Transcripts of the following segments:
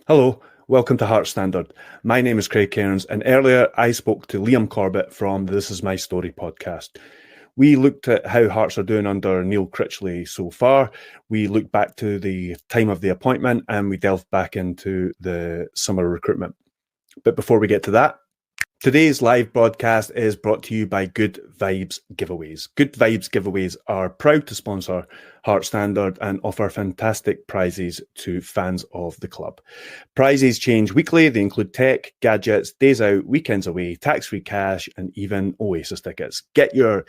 Hello, welcome to Heart Standard. My name is Craig Cairns, and earlier I spoke to Liam Corbet from the This Is My Story podcast. We looked at how Hearts are doing under Neil Critchley so far. We looked back to the time of the appointment and we delved back into the summer recruitment. But before we get to that, today's live broadcast is brought to you by Good Vibes Giveaways. Good Vibes Giveaways are proud to sponsor Heart Standard and offer fantastic prizes to fans of the club. Prizes change weekly. They include tech, gadgets, days out, weekends away, tax-free cash, and even OASIS tickets. Get your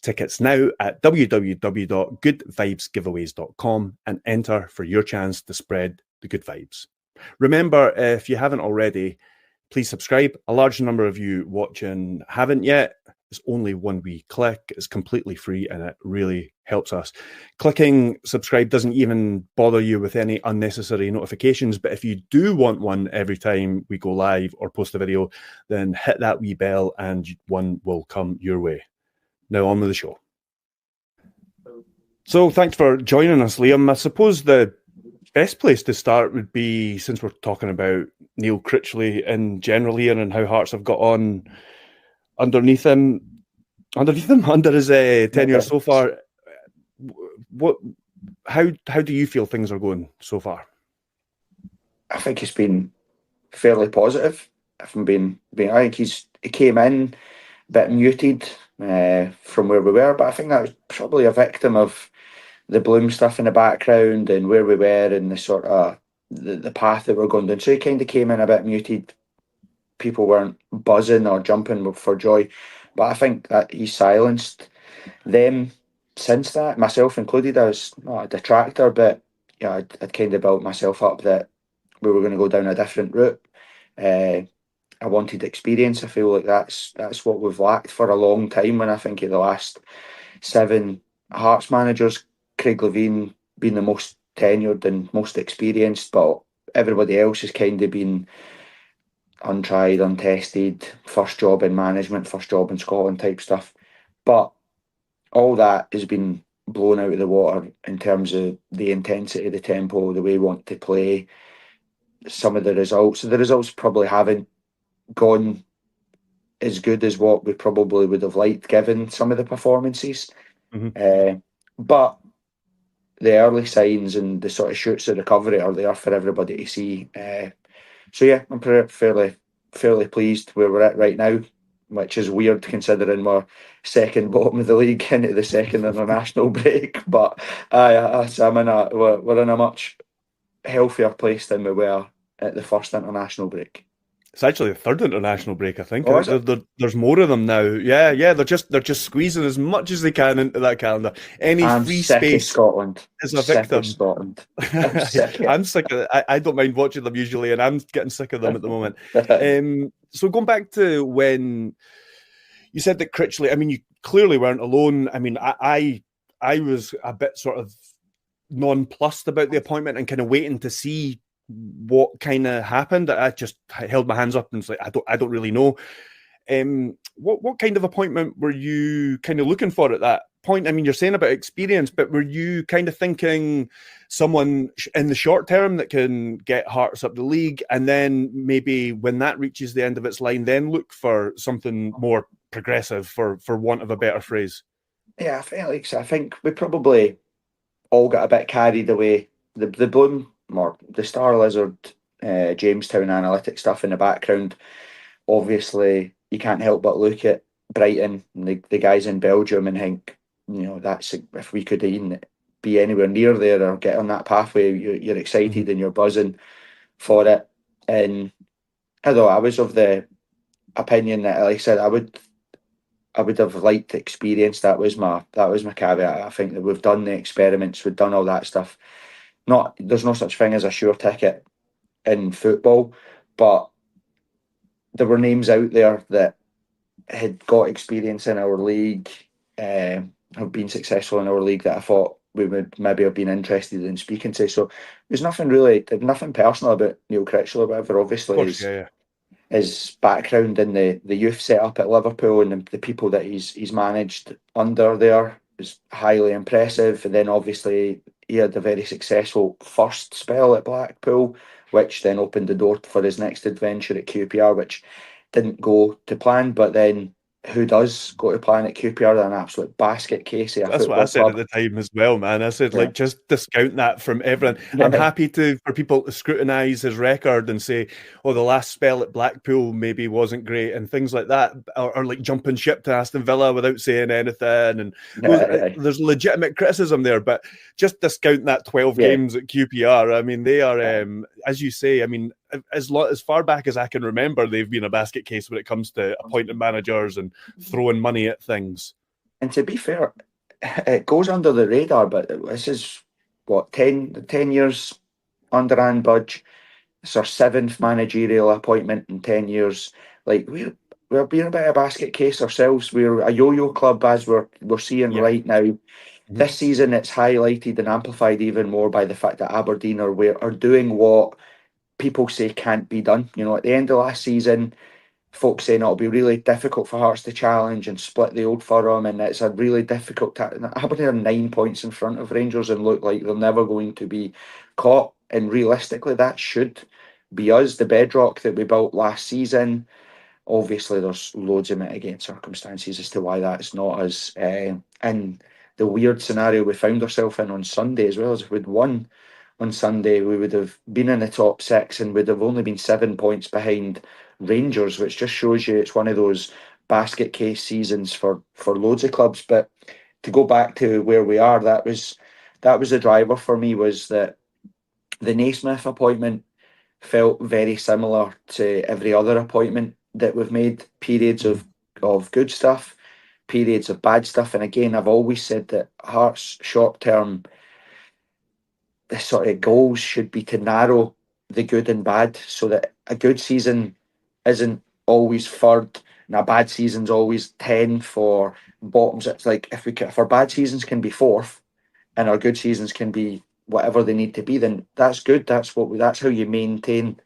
tickets now at www.goodvibesgiveaways.com and enter for your chance to spread the good vibes. Remember, if you haven't already, please subscribe. A large number of you watching haven't yet. It's only one wee click. It's completely free and it really helps us. Clicking subscribe doesn't even bother you with any unnecessary notifications, but if you do want one every time we go live or post a video, then hit that wee bell and one will come your way. Now on with the show. So thanks for joining us, Liam. I suppose the best place to start would be, since we're talking about Neil Critchley in general here and how Hearts have got on under his tenure so far. How do you feel things are going so far? I think it's been fairly positive. If I'm being I think he came in a bit muted from where we were, but I think that was probably a victim of the Bloom stuff in the background and where we were and the sort of the path that we're going down. So he kind of came in a bit muted. People weren't buzzing or jumping for joy, but I think that he silenced them since that, myself included. I was not a detractor, but yeah, I'd kind of built myself up that we were going to go down a different route. I wanted experience. I feel like that's what we've lacked for a long time. When I think of the last 7 Hearts managers, Craig Levein being the most tenured and most experienced, but everybody else has kind of been untried, untested, first job in management, first job in Scotland type stuff. But all that has been blown out of the water in terms of the intensity, the tempo, the way we want to play, some of the results. So the results probably haven't gone as good as what we probably would have liked given some of the performances. But the early signs and the sort of shoots of recovery are there for everybody to see. So yeah, I'm fairly pleased where we're at right now, which is weird considering we're second bottom of the league into the second international break. But we're in a much healthier place than we were at the first international break. It's actually the third international break, I think. Oh, I think there's more of them now. Yeah, they're just squeezing as much as they can into that calendar. I'm free sick space of Scotland. is a victim. Scotland. I'm sick of it. I don't mind watching them usually, and I'm getting sick of them at the moment. So going back to when you said that Critchley, I mean, you clearly weren't alone. I mean, I was a bit sort of nonplussed about the appointment and kind of waiting to see what kind of happened. I just held my hands up and was like, I don't really know. What kind of appointment were you kind of looking for at that point? I mean, you're saying about experience, but were you kind of thinking someone in the short term that can get Hearts up the league, and then maybe when that reaches the end of its line, then look for something more progressive, for want of a better phrase? Yeah, I think we probably all got a bit carried away. The Bloom or the Star Lizard, Jamestown analytics stuff in the background. Obviously, you can't help but look at Brighton and the guys in Belgium and think, that's, if we could even be anywhere near there or get on that pathway, you're excited and you're buzzing for it. And although I was of the opinion that, like I said, I would have liked to experience. That was my caveat. I think that we've done the experiments, we've done all that stuff. There's no such thing as a sure ticket in football, but there were names out there that had got experience in our league, have been successful in our league, that I thought we would maybe have been interested in speaking to. So there's nothing personal about Neil Critchley or whatever. Obviously, his background in the youth setup at Liverpool and the people that he's managed under there is highly impressive. And then obviously he had a very successful first spell at Blackpool which then opened the door for his next adventure at QPR, which didn't go to plan. But then who does go to plan at QPR? They're an absolute basket case of a That's what I football said club. at the time as well, man. I said, Yeah. like, just discount that from everyone. I'm happy for people to scrutinise his record and say, oh, the last spell at Blackpool maybe wasn't great and things like that, or like jumping ship to Aston Villa without saying anything. And there's legitimate criticism there, but just discount that 12 games at QPR. I mean, they are, as you say, I mean, as far back as I can remember, they've been a basket case when it comes to appointing managers and throwing money at things. And to be fair, it goes under the radar, but this is what 10 years under Anne Budge. It's our 7th managerial appointment in 10 years. Like we're being a bit of a basket case ourselves. We're a yo-yo club, as we're seeing right now. Mm-hmm. This season, it's highlighted and amplified even more by the fact that Aberdeen are doing what people say can't be done. You know, at the end of last season, folks saying it'll be really difficult for Hearts to challenge and split the Old Firm, and it's a really difficult. Aberdeen are 9 points in front of Rangers and look like they're never going to be caught. And realistically, that should be us, the bedrock that we built last season. Obviously, there's loads of mitigating circumstances as to why that's not us. And the weird scenario we found ourselves in on Sunday as well, as if we'd won on Sunday, we would have been in the top 6 and would have only been 7 points behind Rangers, which just shows you it's one of those basket case seasons for loads of clubs. But to go back to where we are, that was the driver for me, was that the Naismith appointment felt very similar to every other appointment that we've made. Periods of good stuff, periods of bad stuff. And again, I've always said that Hearts short-term, the sort of goals should be to narrow the good and bad, so that a good season isn't always third and a bad season's always 10 for bottoms. It's like if our bad seasons can be 4th and our good seasons can be whatever they need to be, then that's good. That's how you maintain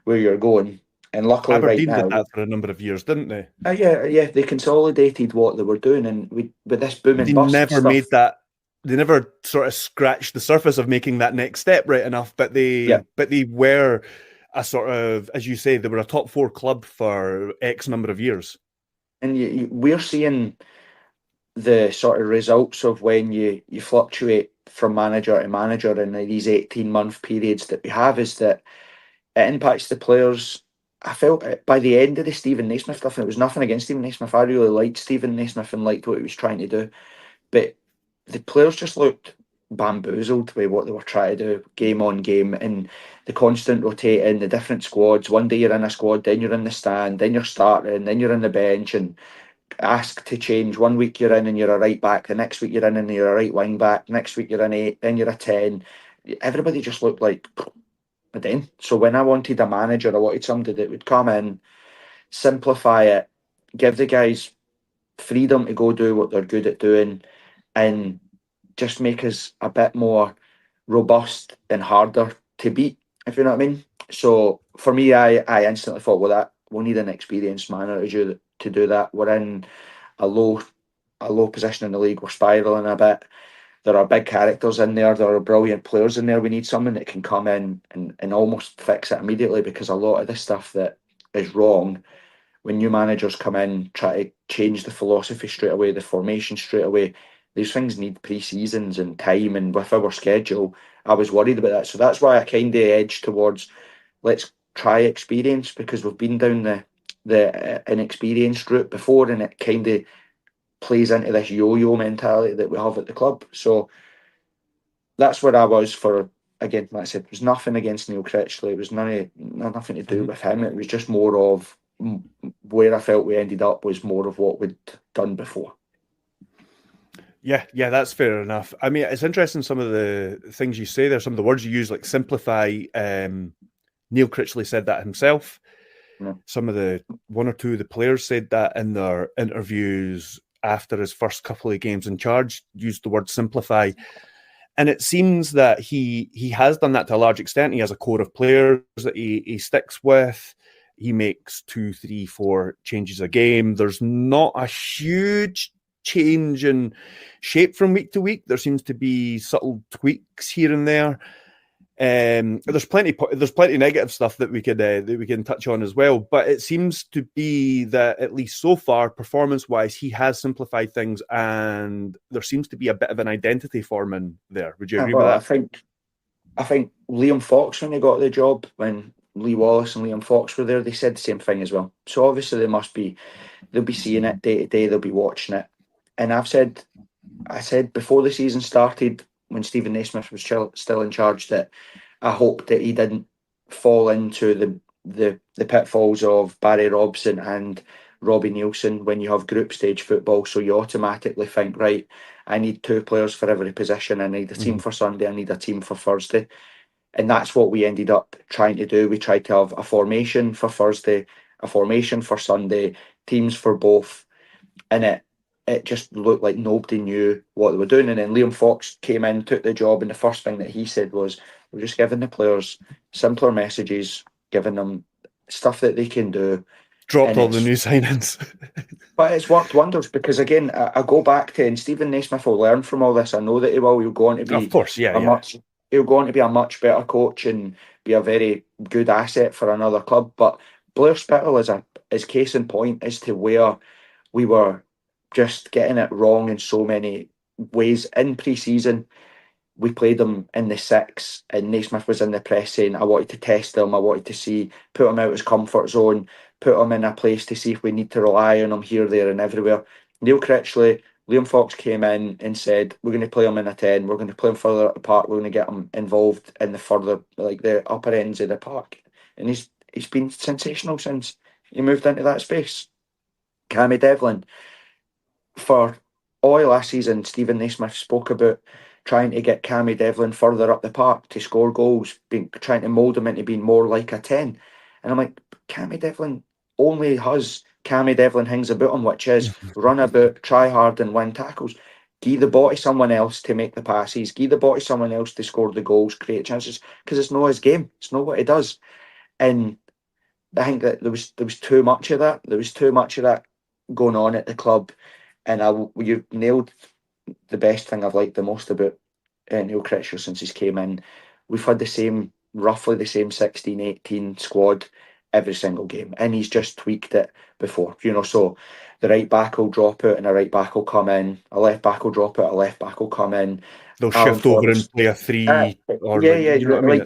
where you're going. And luckily, Aberdeen right now, did that for a number of years, didn't they? Yeah, they consolidated what they were doing, and with this boom and bust, never stuff, made that. They never sort of scratched the surface of making that next step right enough, but they were a sort of, as you say, they were a top 4 club for X number of years. And we're seeing the sort of results of when you fluctuate from manager to manager in these 18-month periods that we have, is that it impacts the players. I felt by the end of the Stephen Naismith stuff, and it was nothing against Stephen Naismith, I really liked Stephen Naismith and liked what he was trying to do, but the players just looked bamboozled by what they were trying to do, game on game, and the constant rotating, the different squads. One day you're in a squad, then you're in the stand, then you're starting, then you're on the bench, and asked to change. 1 week you're in and you're a right back, the next week you're in and you're a right wing back, next week you're an 8, then you're a 10. Everybody just looked like a den. So when I wanted a manager, I wanted somebody that would come in, simplify it, give the guys freedom to go do what they're good at doing, and just make us a bit more robust and harder to beat, if you know what I mean. So for me, I instantly thought, well, that we'll need an experienced manager to do that. We're in a low position in the league. We're spiralling a bit. There are big characters in there. There are brilliant players in there. We need someone that can come in and almost fix it immediately, because a lot of the stuff that is wrong, when new managers come in, try to change the philosophy straight away, the formation straight away, these things need pre-seasons and time, and with our schedule, I was worried about that. So that's why I kind of edged towards, let's try experience, because we've been down the inexperienced route before, and it kind of plays into this yo-yo mentality that we have at the club. So that's where I was for, again, like I said, it was nothing against Neil Critchley. It was nothing to do with him. It was just more of where I felt we ended up was more of what we'd done before. Yeah, that's fair enough. I mean, it's interesting, some of the things you say there, some of the words you use, like simplify. Neil Critchley said that himself. Yeah. Some of the one or two of the players said that in their interviews after his first couple of games in charge, used the word simplify. And it seems that he has done that to a large extent. He has a core of players that he sticks with. He makes 2, 3, 4 changes a game. There's not a huge change in shape from week to week. There seems to be subtle tweaks here and there. There's plenty negative stuff that we can touch on as well, but it seems to be that at least so far, performance-wise, he has simplified things, and there seems to be a bit of an identity forming there. Would you agree with that? I think Liam Fox, when he got the job, when Lee Wallace and Liam Fox were there, they said the same thing as well. So obviously they'll be seeing it day to day, they'll be watching it. And I said before the season started, when Stephen Naismith was still in charge, that I hoped that he didn't fall into the pitfalls of Barry Robson and Robbie Nielsen when you have group stage football. So you automatically think, right, I need 2 players for every position. I need a team for Sunday. I need a team for Thursday. And that's what we ended up trying to do. We tried to have a formation for Thursday, a formation for Sunday, teams for both. And it just looked like nobody knew what they were doing. And then Liam Fox came in, took the job, and the first thing that he said was, we're just giving the players simpler messages, giving them stuff that they can do. Dropped all the new signings. But it's worked wonders because, again, I go back to, and Stephen Naismith will learn from all this. I know that he will. He'll go on to be, of course, he'll go on to be a much better coach and be a very good asset for another club. But Blair Spittle is case in point as to where we were just getting it wrong in so many ways. In pre-season, we played them in the 6, and Naismith was in the press saying, I wanted to test him, I wanted to put him out his comfort zone, put him in a place to see if we need to rely on him here, there and everywhere. Neil Critchley, Liam Fox came in and said, we're going to play him in a 10, we're going to play him further at the park, we're going to get him involved in the further, like the upper ends of the park. And he's been sensational since he moved into that space. Cammy Devlin, for all last season, Stephen Naismith spoke about trying to get Cammy Devlin further up the park to score goals, trying to mould him into being more like a 10. And I'm like, Cammy Devlin only has Cammy Devlin things about him, which is run about, try hard and win tackles. Give the ball to someone else to make the passes, give the ball to someone else to score the goals, create chances, because it's not his game. It's not what he does. And I think that there was too much of that. There was too much of that going on at the club. And you nailed the best thing I've liked the most about Neil Critchley since he's came in. We've had roughly the same 16-18 squad every single game, and he's just tweaked it before. So the right back will drop out and a right back will come in, a left back will drop out, a left back will come in. They'll shift over and play a 3 or you know what I mean?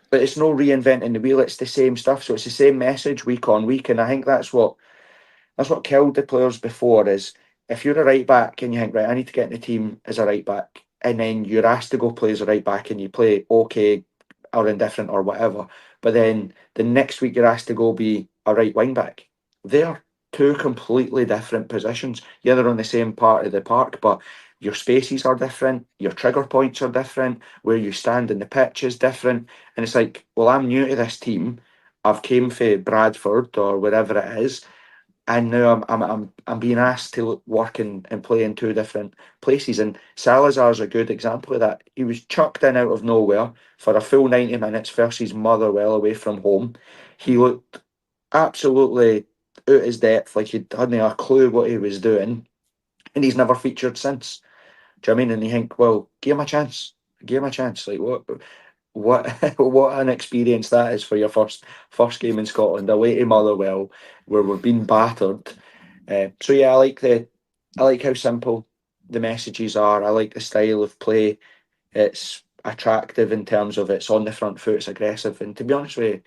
But it's no reinventing the wheel, it's the same stuff. So it's the same message week on week, and I think that's what killed the players before. Is if you're a right back and you think, right, I need to get in the team as a right back, and then you're asked to go play as a right back and you play okay or indifferent or whatever, but then the next week you're asked to go be a right wing back. They're 2 completely different positions. Yeah, they're on the same part of the park, but your spaces are different, your trigger points are different, where you stand in the pitch is different. And it's like, well, I'm new to this team. I've came from Bradford or wherever it is, and now I'm being asked to work and play in 2 different places. And Salazar's a good example of that. He was chucked in out of nowhere for a full 90 minutes versus Motherwell away from home. He looked absolutely out his depth, like he hadn't a clue what he was doing, and he's never featured since. Do you know what I mean? And you think, well, give him a chance. Give him a chance. Like what what an experience that is for your first game in Scotland, away to Motherwell, where we're being battered. So yeah, I like how simple the messages are. I like the style of play. It's attractive in terms of it's on the front foot, it's aggressive, and to be honest with you,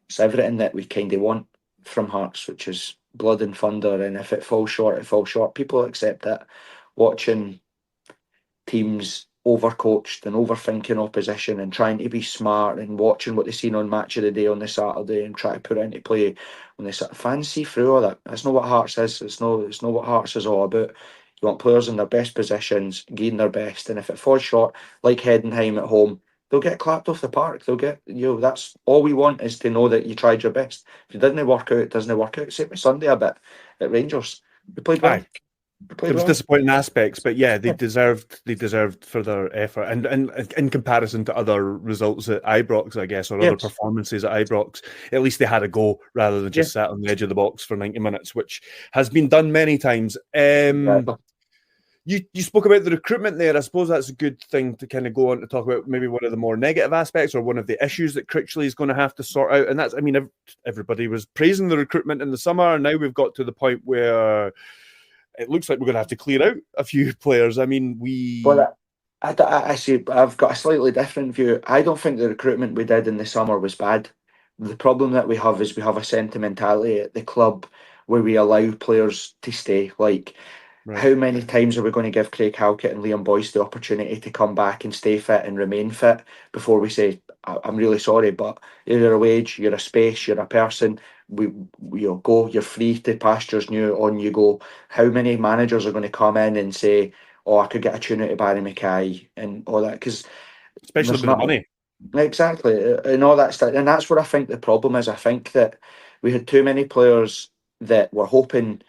it's everything that we kind of want from Hearts, which is blood and thunder. And if it falls short, it falls short. People accept that. Watching teams overcoached and overthinking opposition and trying to be smart and watching what they've seen on Match of the Day on the Saturday and try to put it into play when they fans see through all that. That's not what Hearts is. It's not what Hearts is all about. You want players in their best positions, gaining their best, and if it falls short, like Heidenheim at home, they'll get clapped off the park. They'll get, that's all we want, is to know that you tried your best. If it doesn't work out, it doesn't work out. Same with Sunday a bit at Rangers. We played well. There was disappointing aspects, but yeah, they deserved further effort, and in comparison to other results at Ibrox, I guess, or other performances at Ibrox, at least they had a go rather than just sat on the edge of the box for 90 minutes, which has been done many times. You spoke about the recruitment there. I suppose that's a good thing to kind of go on to talk about maybe one of the more negative aspects or one of the issues that Critchley is going to have to sort out. And that's, I mean, everybody was praising the recruitment in the summer, and now we've got to the point where it looks like we're going to have to clear out a few players. I mean, Well, I see. I've got a slightly different view. I don't think the recruitment we did in the summer was bad. The problem that we have is we have a sentimentality at the club where we allow players to stay. Like, Right. how many times are we going to give Craig Halkett and Liam Boyce the opportunity to come back and stay fit and remain fit before we say, I'm really sorry, but you're a wage, you're a space, you're a person. You'll go, you're free to pastures new, on you go. How many managers are going to come in and say, oh, I could get a tune out of Barry Mackay and all that? Because Especially there's with the not. money. Exactly, and all that stuff, and that's where I think the problem is. I think that we had too many players that we're hoping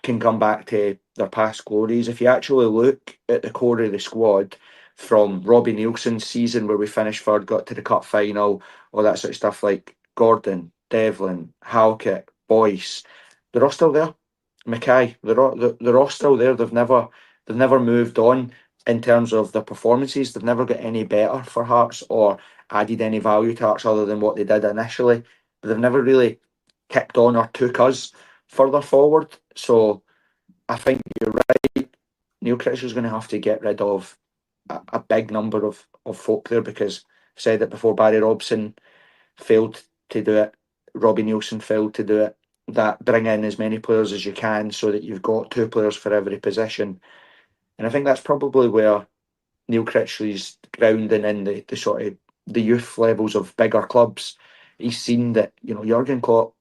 can come back to their past glories. If you actually look at the core of the squad from Robbie Nielsen's season where we finished third, got to the cup final, all that sort of stuff, like Gordon, Devlin, Halkett, Boyce, they're all still there. Mackay, they're all still there. They've never moved on in terms of their performances. They've never got any better for Hearts or added any value to Hearts other than what they did initially. But they've never really kicked on or took us further forward. So I think you're right. Neil Critchley's going to have to get rid of a big number of folk there because I've said it before, Barry Robson failed to do it. Robbie Nielsen failed to do it. That bring in as many players as you can so that you've got 2 players for every position. And I think that's probably where Neil Critchley's grounding in the sort of the youth levels of bigger clubs. He's seen that, Jurgen Klopp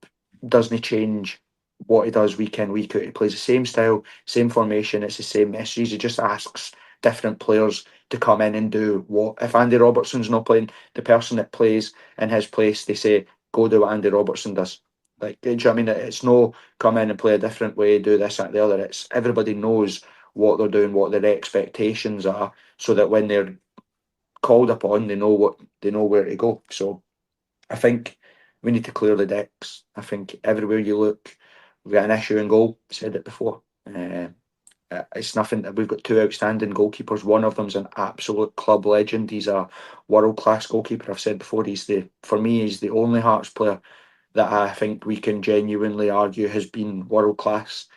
doesn't change what he does week in, week out. He plays the same style, same formation, it's the same messages. He just asks different players to come in and do what. If Andy Robertson's not playing, the person that plays in his place, they say, go do what Andy Robertson does. Like, do you know what I mean? It's no come in and play a different way, do this, that, the other. It's everybody knows what they're doing, what their expectations are, so that when they're called upon, they know where to go. So I think we need to clear the decks. I think everywhere you look, we've got an issue in goal. I said it before. It's nothing that we've got 2 outstanding goalkeepers. One of them's an absolute club legend. He's a world class goalkeeper. I've said before, for me, he's the only Hearts player that I think we can genuinely argue has been world class.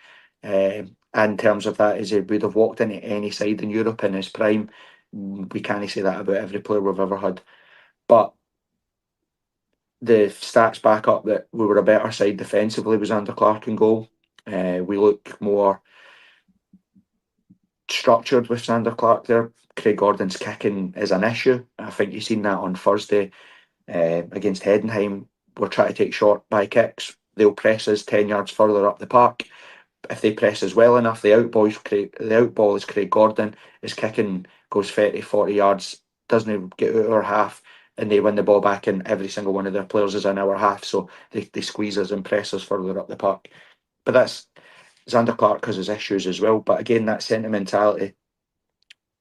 In terms of that, as he would have walked into any side in Europe in his prime. We can't say that about every player we've ever had. But the stats back up that we were a better side defensively was under Clark in goal. We look more structured with Sander Clark there. Craig Gordon's kicking is an issue. I think you've seen that on Thursday against Heidenheim. We're trying to take short by kicks. They'll press us 10 yards further up the park. If they press us well enough, the outball is Craig Gordon. His kicking goes 30, 40 yards, doesn't get out our half, and they win the ball back, and every single one of their players is in our half, so they squeeze us and press us further up the park. But that's Xander Clark has his issues as well. But again, that sentimentality,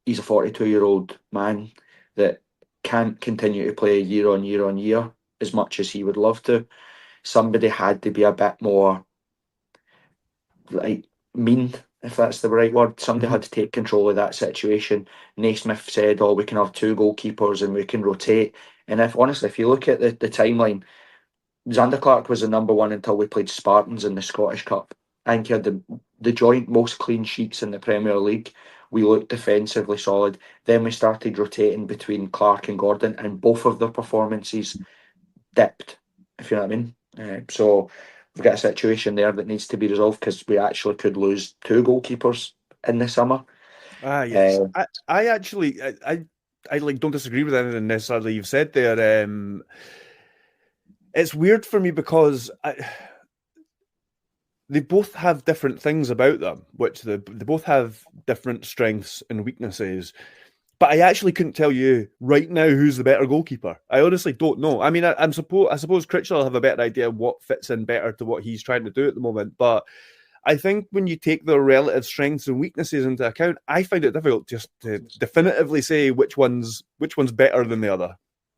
he's a 42-year-old man that can't continue to play year on year on year as much as he would love to. Somebody had to be a bit more like mean, if that's the right word. Somebody had to take control of that situation. Naismith said, we can have 2 goalkeepers and we can rotate. And if you look at the timeline, Xander Clark was the number 1 until we played Spartans in the Scottish Cup. I think he had the joint most clean sheets in the Premier League. We looked defensively solid. Then we started rotating between Clark and Gordon, and both of their performances dipped, if you know what I mean. So we've got a situation there that needs to be resolved because we actually could lose 2 goalkeepers in the summer. Yes. I actually like don't disagree with anything necessarily you've said there. It's weird for me because they both have different things about them, which they both have different strengths and weaknesses. But I actually couldn't tell you right now who's the better goalkeeper. I honestly don't know. I mean, I suppose Critchley will have a better idea of what fits in better to what he's trying to do at the moment. But I think when you take their relative strengths and weaknesses into account, I find it difficult just to definitively say which one's better than the other.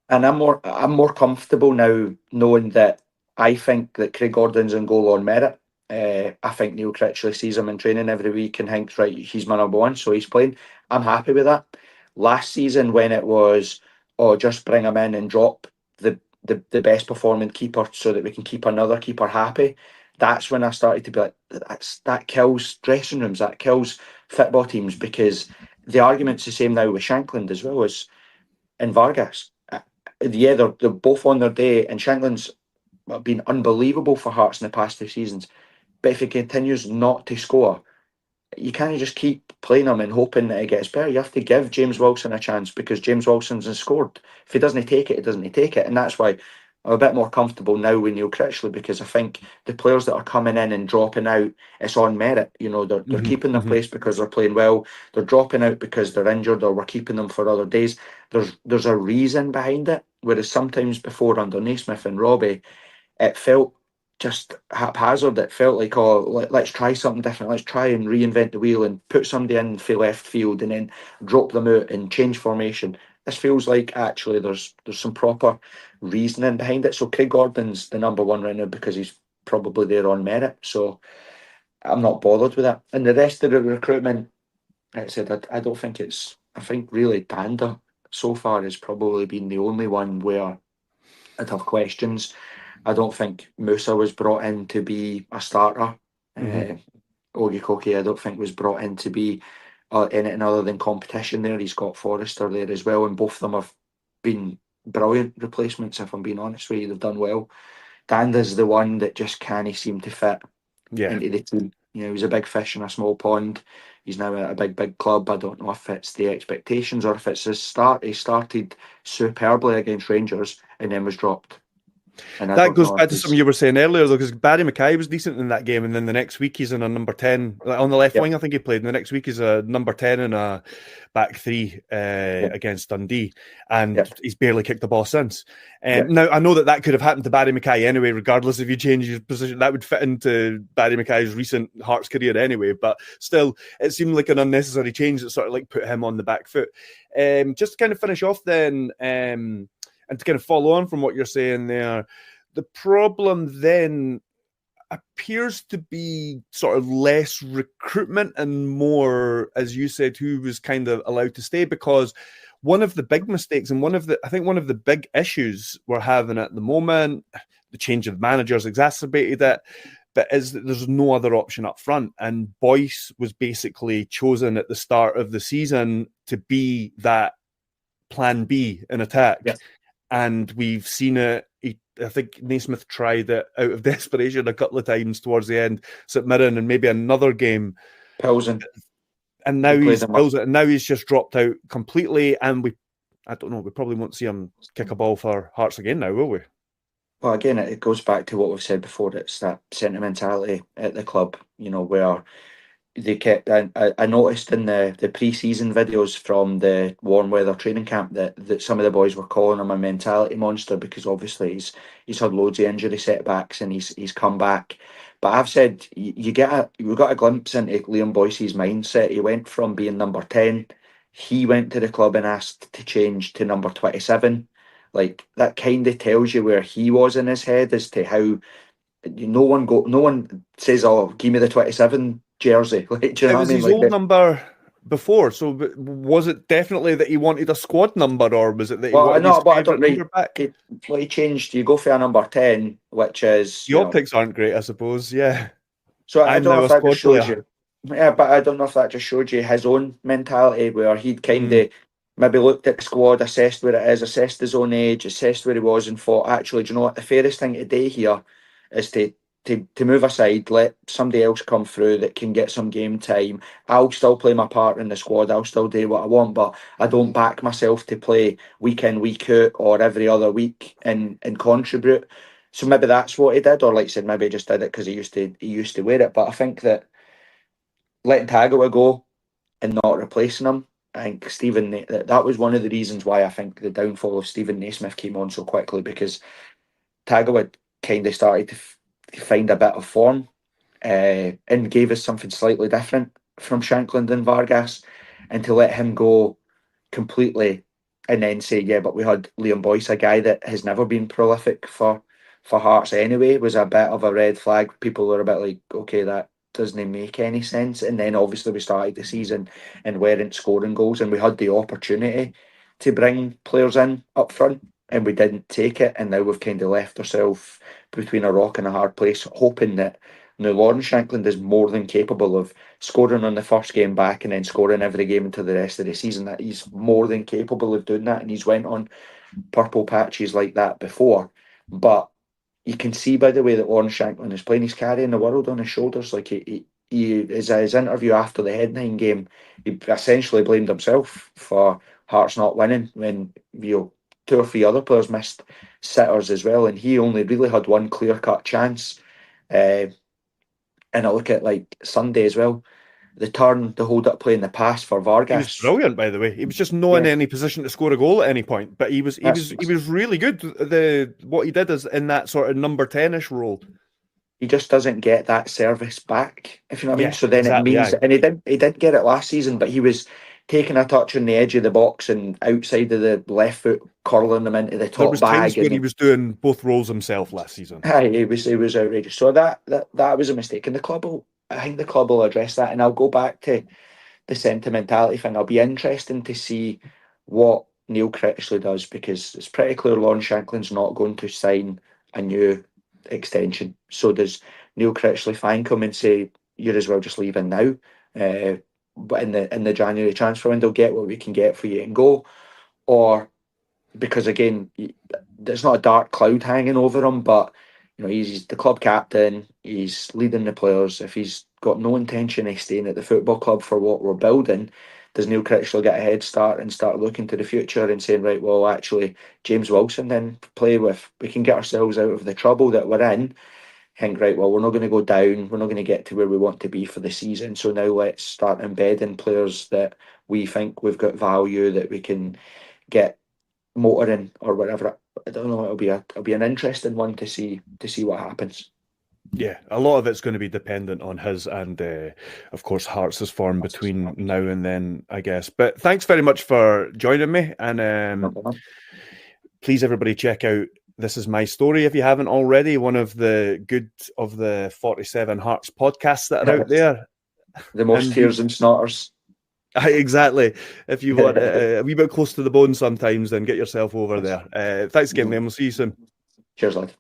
And I'm more comfortable now knowing that I think that Craig Gordon's in goal on merit. I think Neil Critchley sees him in training every week and thinks, right, he's my number one, so he's playing. I'm happy with that. Last season, when it was, oh, just bring him in and drop the best performing keeper so that we can keep another keeper happy, that's when I started to be like, that kills dressing rooms, that kills football teams, because the argument's the same now with Shankland as well as in Vargas. Yeah, they're both on their day, and Shankland's been unbelievable for Hearts in the past 2 seasons. But if he continues not to score, you can't just keep playing him and hoping that it gets better. You have to give James Wilson a chance, because James Wilson's has scored. If he doesn't take it, he doesn't take it. And that's why I'm a bit more comfortable now with Neil Critchley, because I think the players that are coming in and dropping out, it's on merit. You know, they're keeping their place because they're playing well. They're dropping out because they're injured, or we're keeping them for other days. There's a reason behind it. Whereas sometimes before, under Naismith and Robbie, it felt just haphazard. It felt like, oh, let's try something different. Let's try and reinvent the wheel and put somebody in for left field and then drop them out and change formation. This feels like actually there's some proper reasoning behind it. So Craig Gordon's the number one right now because he's probably there on merit. So I'm not bothered with that. And the rest of the recruitment, like I said, I don't think it's. I think really Danda so far has probably been the only one where I'd have questions. I don't think Musa was brought in to be a starter. Ogie Koki, I don't think, was brought in to be anything other than competition there. He's got Forrester there as well, and both of them have been brilliant replacements, if I'm being honest with you. They've done well. Danda's the one that just can't seem to fit into the team. You know, he's a big fish in a small pond. He's now at a big club. I don't know if it's the expectations or if it's his start. He started superbly against Rangers and then was dropped. And that goes back to something you were saying earlier, though, because Barry Mackay was decent in that game, and then the next week he's in a number 10 on the left wing. I think he played, and the next week he's a number 10 in a back three against Dundee, and he's barely kicked the ball since. Now I know that could have happened to Barry Mackay anyway, regardless if you change his position. That would fit into Barry Mackay's recent Hearts career anyway, but still, it seemed like an unnecessary change that sort of like put him on the back foot. Just to kind of finish off then, and to kind of follow on from what you're saying there. The problem then appears to be sort of less recruitment and more, as you said, who was kind of allowed to stay, because one of the big mistakes and one of the big issues we're having at the moment, the change of managers exacerbated it, but is that there's no other option up front. And Boyce was basically chosen at the start of the season to be that plan B in attack. Yes. And we've seen it. I think Naismith tried it out of desperation a couple of times towards the end. St Mirren and maybe another game. Pilsen. And now he's just dropped out completely. And I don't know, we probably won't see him kick a ball for Hearts again now, will we? Well, again, it goes back to what we've said before. It's that sentimentality at the club, you know, where they kept. I noticed in the pre-season videos from the warm weather training camp that some of the boys were calling him a mentality monster, because obviously he's had loads of injury setbacks and he's come back. But I've said we got a glimpse into Liam Boyce's mindset. He went from being number 10, he went to the club and asked to change to number 27. Like, that kind of tells you where he was in his head as to how no one says, "Oh, give me the 27 jersey." Like, do you know what I mean? His old number before. So was it definitely that he wanted a squad number, or was it that he wanted his favourite number back? He changed. You go for a number 10, which is the optics aren't great, I suppose. Yeah. So I don't know if that just shows you. Yeah, but I don't know if that just showed you his own mentality, where he'd kind of maybe looked at the squad, assessed where it is, assessed his own age, assessed where he was, and thought, actually, do you know what? The fairest thing to do here is to move aside, let somebody else come through that can get some game time. I'll still play my part in the squad. I'll still do what I want, but I don't back myself to play week in, week out, or every other week and contribute. So maybe that's what he did, or like I said, maybe he just did it because he used to wear it. But I think that letting Tagawa go and not replacing him, I think that was one of the reasons why I think the downfall of Stephen Naismith came on so quickly, because Tagawa kind of started to find a bit of form and gave us something slightly different from Shankland and Vargas, and to let him go completely and then say, yeah, but we had Liam Boyce, a guy that has never been prolific for for Hearts anyway was a bit of a red flag. People were a bit like, okay, that doesn't make any sense. And then obviously we started the season and weren't scoring goals, and we had the opportunity to bring players in up front, and we didn't take it. And now we've kind of left ourselves between a rock and a hard place, hoping that now Lawrence Shankland is more than capable of scoring on the first game back and then scoring every game into the rest of the season. That he's more than capable of doing that, and he's went on purple patches like that before. But you can see by the way that Lawrence Shankland is playing, he's carrying the world on his shoulders. Like he his interview after the Headline game, he essentially blamed himself for Hearts not winning when two or three other players missed sitters as well, and he only really had one clear cut chance. And I look at like Sunday as well, the hold up play in the pass for Vargas. He was brilliant, by the way. He was just not in any position to score a goal at any point, but he was really good. What he did is in that sort of number 10-ish role. He just doesn't get that service back, if you know what I mean. So then exactly, it means, and he did get it last season, but he was taking a touch on the edge of the box and outside of the left foot, curling them into the top bag. There was times where he was doing both roles himself last season. It was outrageous. So that was a mistake, and I think the club will address that. And I'll go back to the sentimentality thing. I'll be interesting to see what Neil Critchley does, because it's pretty clear Lawrence Shankland's not going to sign a new extension. So does Neil Critchley thank him and say, you're as well just leaving now, but in the January transfer window, get what we can get for you and go? Or, because again, there's not a dark cloud hanging over him, but he's the club captain, he's leading the players. If he's got no intention of staying at the football club for what we're building, does Neil Critchley get a head start and start looking to the future and saying, right, well, actually, James Wilson then play with, we can get ourselves out of the trouble that we're in. Think, right, well, we're not going to go down, we're not going to get to where we want to be for the season, so now let's start embedding players that we think we've got value, that we can get motoring or whatever. I don't know, it'll be an interesting one to see what happens. Yeah, a lot of it's going to be dependent on his and, of course, Hearts' form between now and then, I guess. But thanks very much for joining me, and please, everybody, check out This Is My Story if you haven't already. One of the 47 Hearts podcasts that are out there. The most tears and snotters. Exactly. If you want a wee bit close to the bone sometimes, then get yourself over there. Thanks again, Liam. We'll see you soon. Cheers, lad.